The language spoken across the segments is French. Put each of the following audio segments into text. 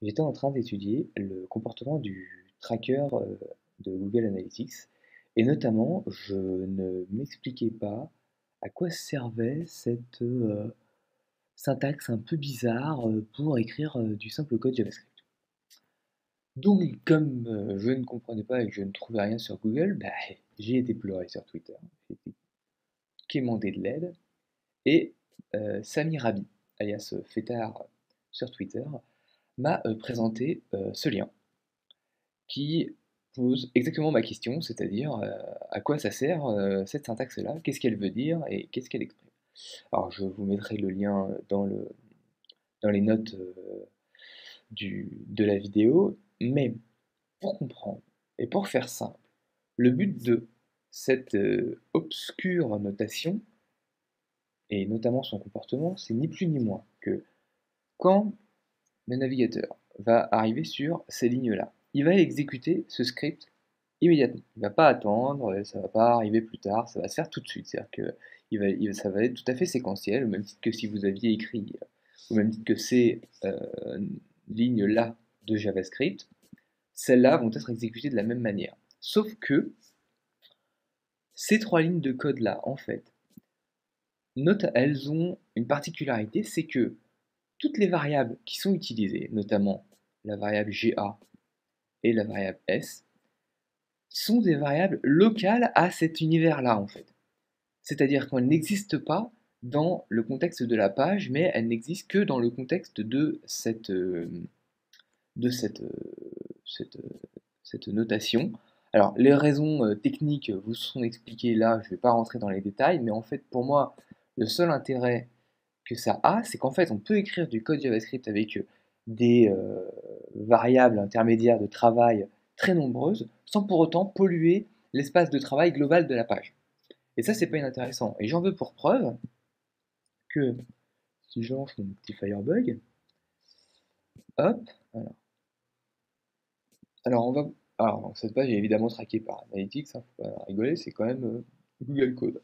J'étais en train d'étudier le comportement du tracker de Google Analytics et notamment je ne m'expliquais pas à quoi servait cette syntaxe un peu bizarre pour écrire du simple code JavaScript. Donc comme je ne comprenais pas et que je ne trouvais rien sur Google, bah, j'ai été pleurer sur Twitter, j'ai été quémander de l'aide et Sami Rabi, alias Fêtard sur Twitter, m'a présenté ce lien qui pose exactement ma question, c'est-à-dire à quoi ça sert cette syntaxe-là, qu'est-ce qu'elle veut dire et qu'est-ce qu'elle exprime. Alors je vous mettrai le lien dans les notes de la vidéo, mais pour comprendre et pour faire simple, le but de cette obscure notation, et notamment son comportement, c'est ni plus ni moins que quand le navigateur va arriver sur ces lignes-là, il va exécuter ce script immédiatement. Il ne va pas attendre, ça ne va pas arriver plus tard, ça va se faire tout de suite. C'est-à-dire que ça va être tout à fait séquentiel, au même titre que si vous aviez écrit, au même titre que ces lignes-là de JavaScript, celles-là vont être exécutées de la même manière. Sauf que ces trois lignes de code-là, en fait, elles ont une particularité, c'est que toutes les variables qui sont utilisées, notamment la variable GA et la variable S, sont des variables locales à cet univers-là, en fait. C'est-à-dire qu'elles n'existent pas dans le contexte de la page, mais elles n'existent que dans le contexte de cette notation. Alors, les raisons techniques vous sont expliquées là, je ne vais pas rentrer dans les détails, mais en fait, pour moi, le seul intérêt que ça a, c'est qu'en fait, on peut écrire du code JavaScript avec des variables intermédiaires de travail très nombreuses, sans pour autant polluer l'espace de travail global de la page. Et ça, c'est pas inintéressant. Et j'en veux pour preuve que si je lance mon petit Firebug, hop, alors on va. Alors, cette page est évidemment traquée par Analytics, hein, faut pas rigoler, c'est quand même Google Code.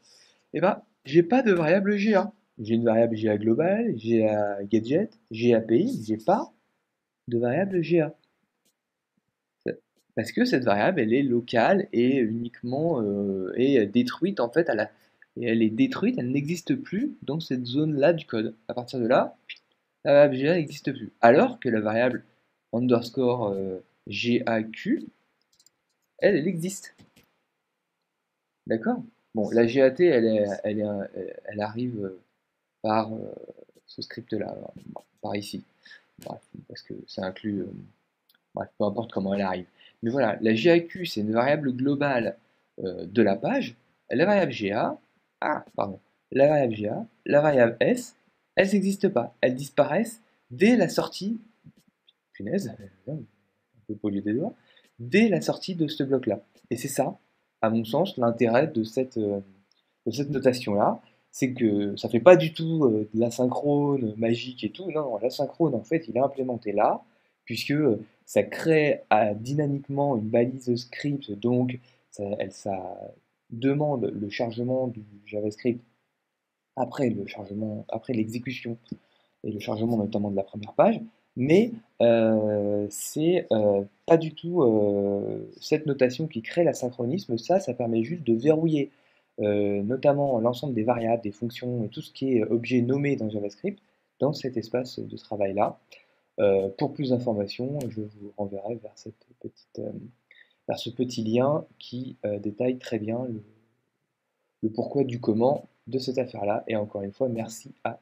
Et ben, j'ai pas de variable GA. J'ai une variable GA globale, GA gadget, GA API, j'ai pas de variable GA. Parce que cette variable, elle est locale et uniquement est détruite en fait et elle est détruite, elle n'existe plus dans cette zone-là du code. À partir de là, la variable GA n'existe plus. Alors que la variable underscore GAQ, elle existe. D'accord? Bon, la GAT, elle arrive par ce script-là, par ici. Bref, parce que ça inclut. Bref, peu importe comment elle arrive. Mais voilà, la GAQ, c'est une variable globale de la page. La variable GA, pardon, la variable GA, la variable S, elles n'existent pas. Elles disparaissent dès la sortie, punaise, un peu pollué des doigts, dès la sortie de ce bloc-là. Et c'est ça, à mon sens, l'intérêt de cette notation-là, c'est que ça fait pas du tout de l'asynchrone magique et tout. Non, non, l'asynchrone, en fait, il est implémenté là, puisque ça crée dynamiquement une balise script, donc ça demande le chargement du JavaScript après l'exécution et le chargement notamment de la première page, mais c'est pas du tout cette notation qui crée l'asynchronisme, ça permet juste de verrouiller notamment l'ensemble des variables, des fonctions et tout ce qui est objet nommé dans JavaScript dans cet espace de travail-là. Pour plus d'informations, je vous renverrai vers vers ce petit lien qui détaille très bien le pourquoi du comment de cette affaire-là. Et encore une fois, merci à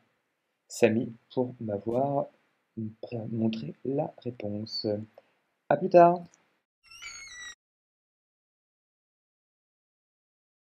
Samy pour m'avoir montré la réponse. A plus tard!